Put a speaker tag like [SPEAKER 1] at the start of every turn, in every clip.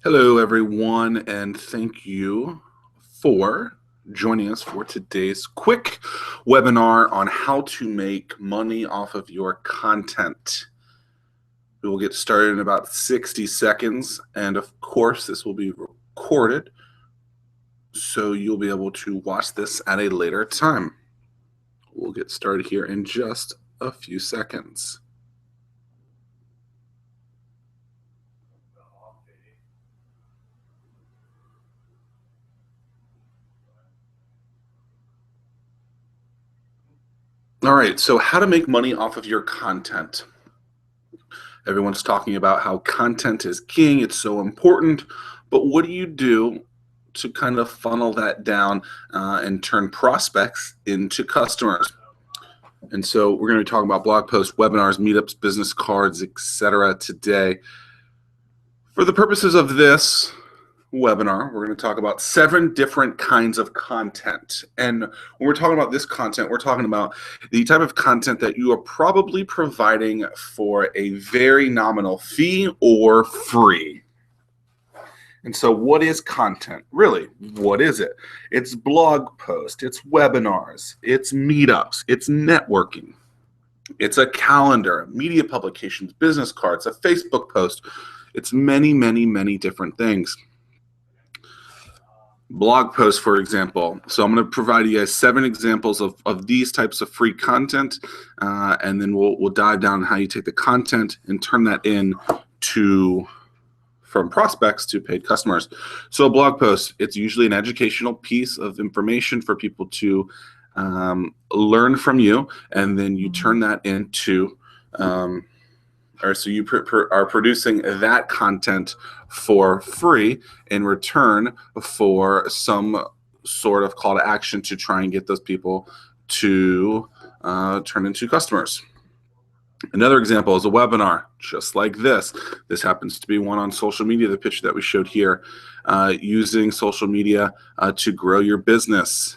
[SPEAKER 1] Hello, everyone, and thank you for joining us for today's quick webinar on how to make money off of your content. We will get started in about 60 seconds, and of course, this will be recorded, so you'll be able to watch this at a later time. We'll get started here in just a few seconds. All right, so how to make money off of your content. Everyone's talking about how content is king, it's so important, but what do you do to kind of funnel that down and turn prospects into customers? And so we're going to be talking about blog posts, webinars, meetups, business cards, etc. today. For the purposes of this webinar, we're going to talk about 7 different kinds of content. And when we're talking about this content, we're talking about the type of content that you are probably providing for a very nominal fee or free. And so what is content? Really, what is it? It's blog posts, it's webinars, it's meetups, it's networking, it's a calendar, media publications, business cards, a Facebook post. It's many, many, many different things. Blog posts, for example. So I'm going to provide you guys 7 examples of these types of free content, and then we'll dive down on how you take the content and turn that from prospects to paid customers. So a blog post, it's usually an educational piece of information for people to learn from you, and then you turn that into so you are producing that content for free in return for some sort of call to action to try and get those people to turn into customers. Another example is a webinar, just like this. This happens to be one on social media, the picture that we showed here, using social media to grow your business.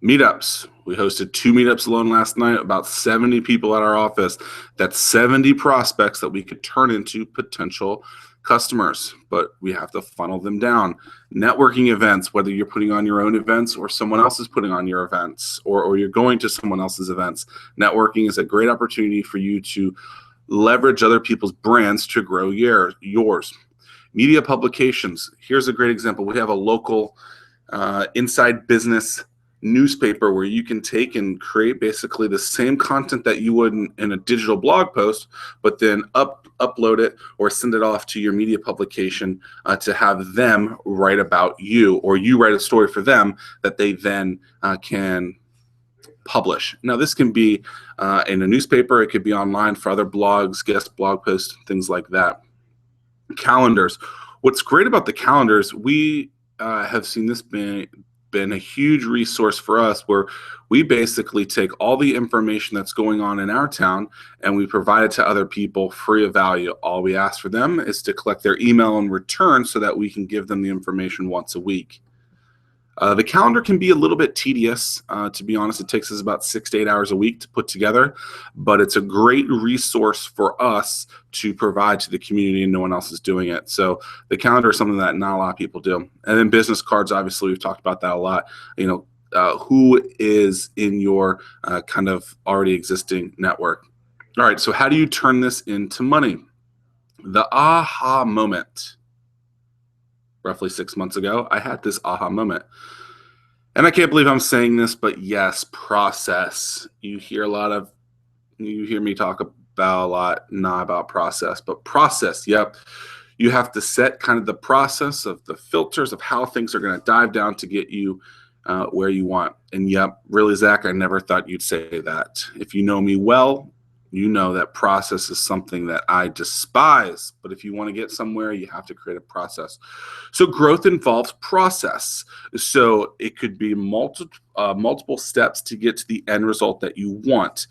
[SPEAKER 1] Meetups. We hosted 2 meetups alone last night, about 70 people at our office. That's 70 prospects that we could turn into potential customers, but we have to funnel them down. Networking events, whether you're putting on your own events or someone else is putting on your events, or you're going to someone else's events. Networking is a great opportunity for you to leverage other people's brands to grow yours. Media publications. Here's a great example. We have a local inside business newspaper where you can take and create basically the same content that you would in a digital blog post, but then upload it or send it off to your media publication to have them write about you, or you write a story for them that they then can publish. Now, this can be in a newspaper, it could be online for other blogs, guest blog posts, things like that. Calendars. What's great about the calendars, we have seen this been a huge resource for us, where we basically take all the information that's going on in our town and we provide it to other people free of value. All we ask for them is to collect their email in return so that we can give them the information once a week. The calendar can be a little bit tedious. To be honest, it takes us about 6 to 8 hours a week to put together, but it's a great resource for us to provide to the community, and no one else is doing it. So the calendar is something that not a lot of people do. And then business cards, obviously, we've talked about that a lot. Who is in your kind of already existing network? All right, so how do you turn this into money? The aha moment. Roughly 6 months ago, I had this aha moment. And I can't believe I'm saying this, but yes, process. You hear me talk about a lot, not about process, but process. Yep. You have to set kind of the process of the filters of how things are going to dive down to get you where you want. And yep, really, Zach, I never thought you'd say that. If you know me well, you know that process is something that I despise. But if you want to get somewhere, you have to create a process. So growth involves process. So it could be multiple steps to get to the end result that you want.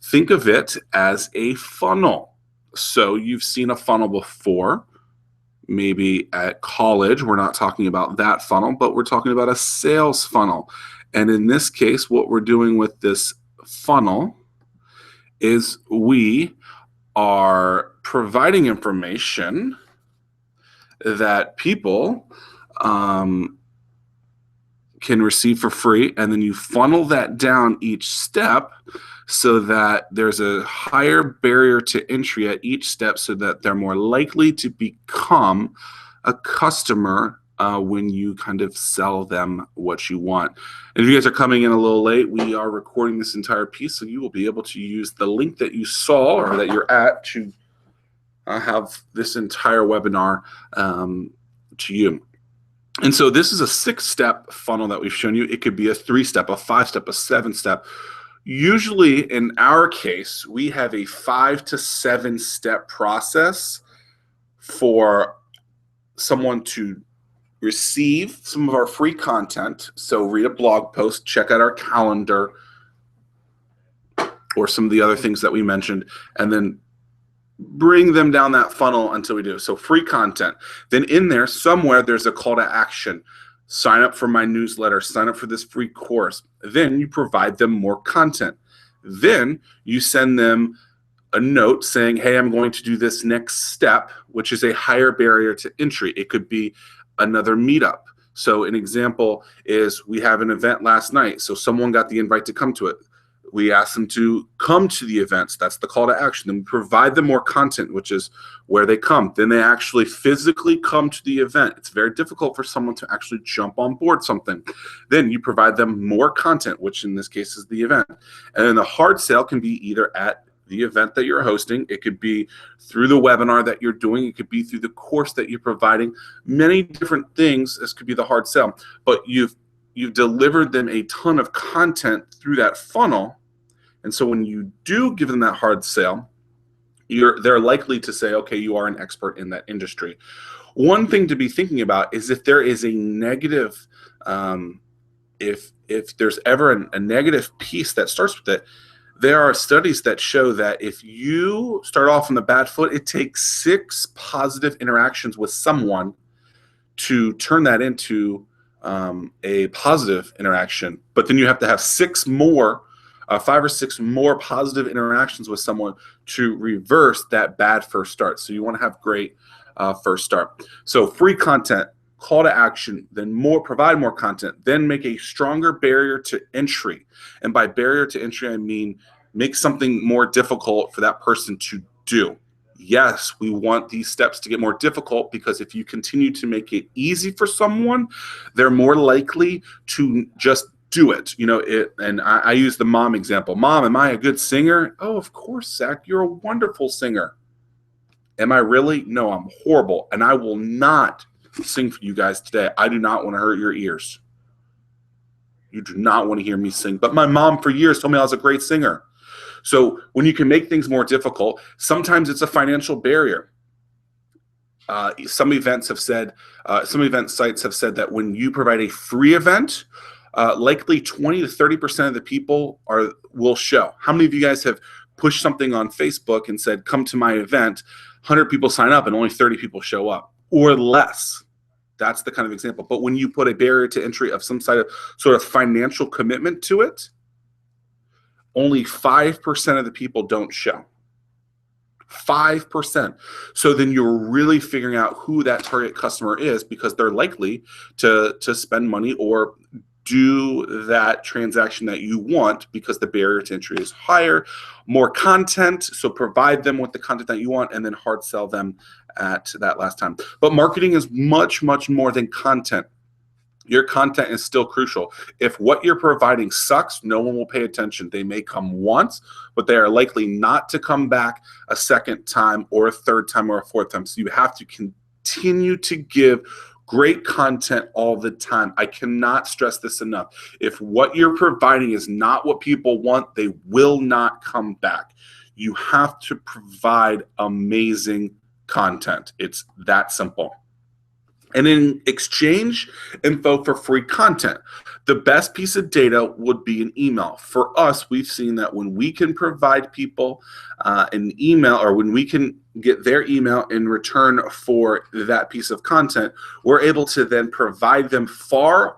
[SPEAKER 1] Think of it as a funnel. So you've seen a funnel before. Maybe at college, we're not talking about that funnel, but we're talking about a sales funnel. And in this case, what we're doing with this funnel is we are providing information that people can receive for free, and then you funnel that down each step so that there's a higher barrier to entry at each step so that they're more likely to become a customer when you kind of sell them what you want. And if you guys are coming in a little late, we are recording this entire piece, so you will be able to use the link that you saw or that you're at to have this entire webinar to you. And so this is a 6-step funnel that we've shown you. It could be a 3-step, a 5-step, a 7-step. Usually in our case, we have a 5 to 7-step process for someone to receive some of our free content. So read a blog post, check out our calendar, or some of the other things that we mentioned, and then bring them down that funnel until we do. So free content. Then in there somewhere there's a call to action. Sign up for my newsletter, sign up for this free course. Then you provide them more content. Then you send them a note saying, hey, I'm going to do this next step, which is a higher barrier to entry. It could be another meetup. So an example is we have an event last night. So someone got the invite to come to it. We ask them to come to the events. That's the call to action. Then we provide them more content, which is where they come. Then they actually physically come to the event. It's very difficult for someone to actually jump on board something. Then you provide them more content, which in this case is the event. And then the hard sale can be either at the event that you're hosting. It could be through the webinar that you're doing. It could be through the course that you're providing. Many different things. This could be the hard sell. But you've delivered them a ton of content through that funnel. And so when you do give them that hard sale, they're likely to say, okay, you are an expert in that industry. One thing to be thinking about is if there is a negative, if there's ever a negative piece that starts with it, there are studies that show that if you start off on the bad foot, it takes 6 positive interactions with someone to turn that into a positive interaction. But then you have to have 5 or 6 more positive interactions with someone to reverse that bad first start. So you want to have great first start. So free content, call to action, then provide more content, then make a stronger barrier to entry. And by barrier to entry, I mean make something more difficult for that person to do. Yes, we want these steps to get more difficult because if you continue to make it easy for someone, they're more likely to just do it. And I use the mom example. Mom, am I a good singer? Oh, of course, Zach, you're a wonderful singer. Am I really? No, I'm horrible. And I will not sing for you guys today. I do not want to hurt your ears. You do not want to hear me sing. But my mom for years told me I was a great singer. So when you can make things more difficult, sometimes it's a financial barrier. Some event sites have said that when you provide a free event, likely 20 to 30% of the people will show. How many of you guys have pushed something on Facebook and said, come to my event, 100 people sign up and only 30 people show up or less? That's the kind of example. But when you put a barrier to entry of some sort of financial commitment to it, only 5% of the people don't show. 5%. So then you're really figuring out who that target customer is because they're likely to spend money or do that transaction that you want because the barrier to entry is higher. More content, so provide them with the content that you want and then hard sell them at that last time. But marketing is much, much more than content. Your content is still crucial. If what you're providing sucks, no one will pay attention. They may come once, but they are likely not to come back a second time or a third time or a fourth time. So you have to continue to give great content all the time. I cannot stress this enough. If what you're providing is not what people want, they will not come back. You have to provide amazing content. It's that simple. And in exchange info for free content, the best piece of data would be an email. For us, we've seen that when we can provide people an email or when we can get their email in return for that piece of content, we're able to then provide them far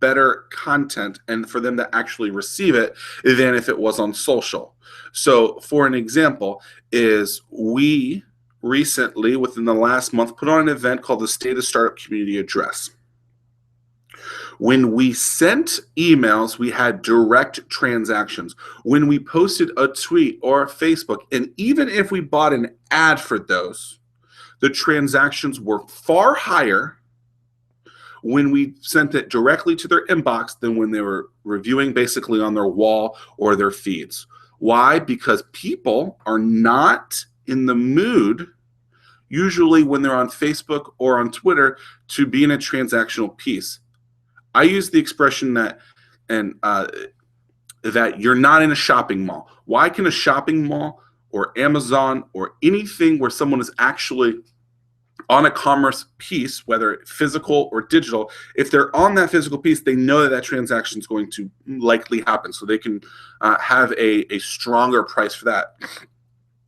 [SPEAKER 1] better content and for them to actually receive it than if it was on social. So for an example is we recently, within the last month, put on an event called the State of Startup Community Address. When we sent emails, we had direct transactions. When we posted a tweet or a Facebook, and even if we bought an ad for those, the transactions were far higher when we sent it directly to their inbox than when they were reviewing basically on their wall or their feeds. Why? Because people are not in the mood, usually when they're on Facebook or on Twitter, to be in a transactional piece. I use the expression that that you're not in a shopping mall. Why can a shopping mall or Amazon or anything where someone is actually on a commerce piece, whether physical or digital, if they're on that physical piece, they know that that transaction is going to likely happen. So they can have a stronger price for that.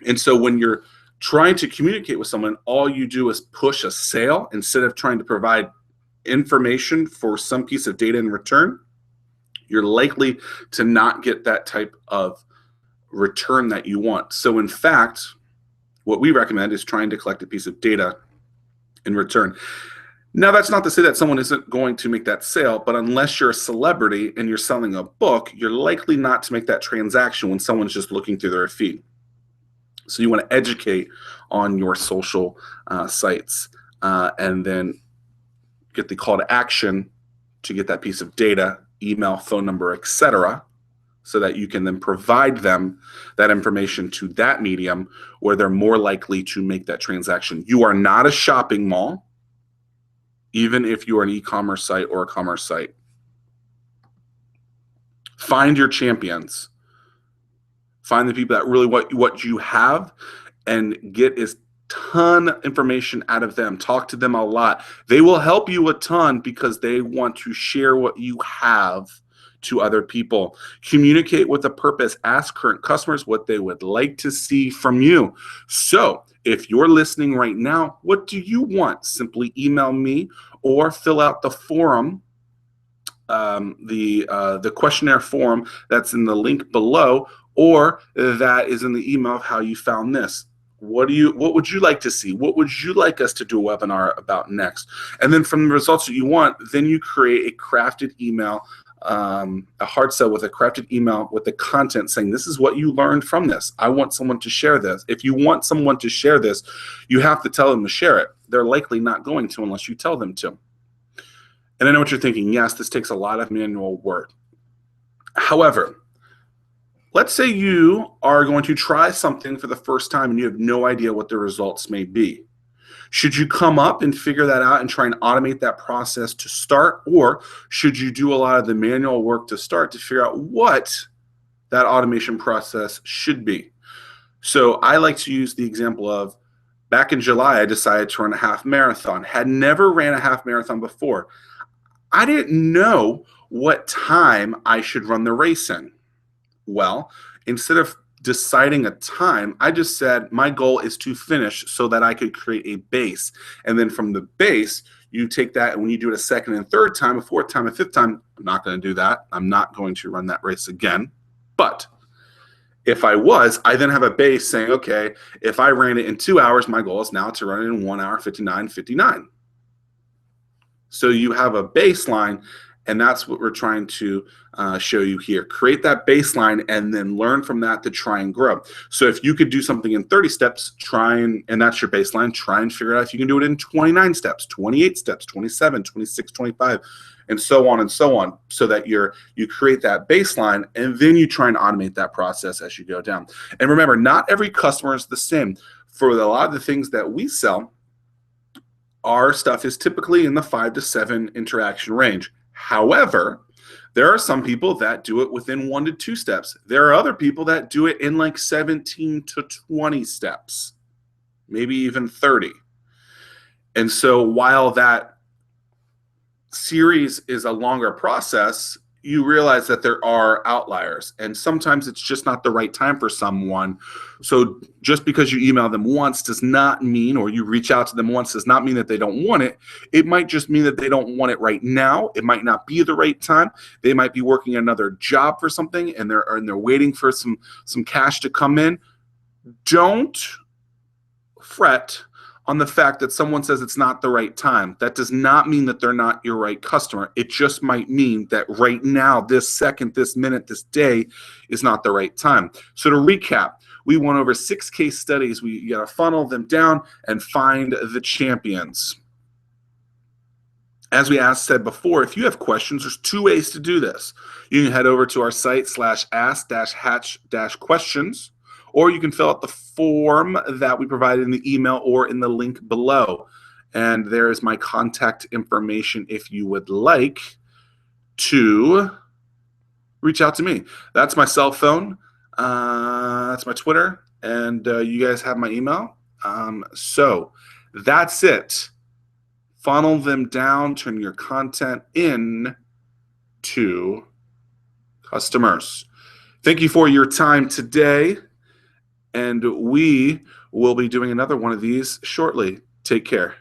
[SPEAKER 1] And so when you're trying to communicate with someone, all you do is push a sale instead of trying to provide information for some piece of data in return. You're likely to not get that type of return that you want. So in fact, what we recommend is trying to collect a piece of data in return. Now, that's not to say that someone isn't going to make that sale, but unless you're a celebrity and you're selling a book, you're likely not to make that transaction when someone's just looking through their feed. So you want to educate on your social sites and then get the call to action to get that piece of data, email, phone number, etc., so that you can then provide them that information to that medium where they're more likely to make that transaction. You are not a shopping mall, even if you are an e-commerce site or a commerce site. Find your champions. Find the people that really want what you have and get as ton of information out of them. Talk to them a lot. They will help you a ton because they want to share what you have to other people. Communicate with a purpose. Ask current customers what they would like to see from you. So if you're listening right now, what do you want? Simply email me or fill out the forum, the questionnaire form that's in the link below, or that is in the email of how you found this. What would you like to see? What would you like us to do a webinar about next? And then from the results that you want, then you create a crafted email, a hard sell with a crafted email with the content saying, this is what you learned from this. I want someone to share this. If you want someone to share this, you have to tell them to share it. They're likely not going to unless you tell them to. And I know what you're thinking. Yes, this takes a lot of manual work. However, let's say you are going to try something for the first time and you have no idea what the results may be. Should you come up and figure that out and try and automate that process to start, or should you do a lot of the manual work to start to figure out what that automation process should be? So I like to use the example of back in July, I decided to run a half marathon. Had never ran a half marathon before. I didn't know what time I should run the race in. Well, instead of deciding a time, I just said my goal is to finish so that I could create a base. And then from the base, you take that, and when you do it a second and third time, a fourth time, a fifth time, I'm not going to do that. I'm not going to run that race again. But if I was, I then have a base saying, okay, if I ran it in 2 hours, my goal is now to run it in 1 hour, 59:59. So you have a baseline. And that's what we're trying to show you here. Create that baseline and then learn from that to try and grow. So if you could do something in 30 steps, and that's your baseline, try and figure out if you can do it in 29 steps, 28 steps, 27, 26, 25, and so on, so that you create that baseline, and then you try and automate that process as you go down. And remember, not every customer is the same. For a lot of the things that we sell, our stuff is typically in the 5 to 7 interaction range. However, there are some people that do it within 1 to 2 steps. There are other people that do it in like 17 to 20 steps, maybe even 30. And so while that series is a longer process, you realize that there are outliers, and sometimes it's just not the right time for someone. So just because you email them once does not mean, or you reach out to them once does not mean that they don't want it. It might just mean that they don't want it right now. It might not be the right time. They might be working another job for something, and they're waiting for some cash to come in. Don't fret on the fact that someone says it's not the right time. That does not mean that they're not your right customer. It just might mean that right now, this second, this minute, this day is not the right time. So to recap, we went over 6 case studies. We got to funnel them down and find the champions. As we said before, if you have questions, there's 2 ways to do this. You can head over to our site /ask-hatch-questions, or you can fill out the form that we provided in the email or in the link below. And there is my contact information if you would like to reach out to me. That's my cell phone. That's my Twitter. And you guys have my email. So that's it. Funnel them down, turn your content in to customers. Thank you for your time today. And we will be doing another one of these shortly. Take care.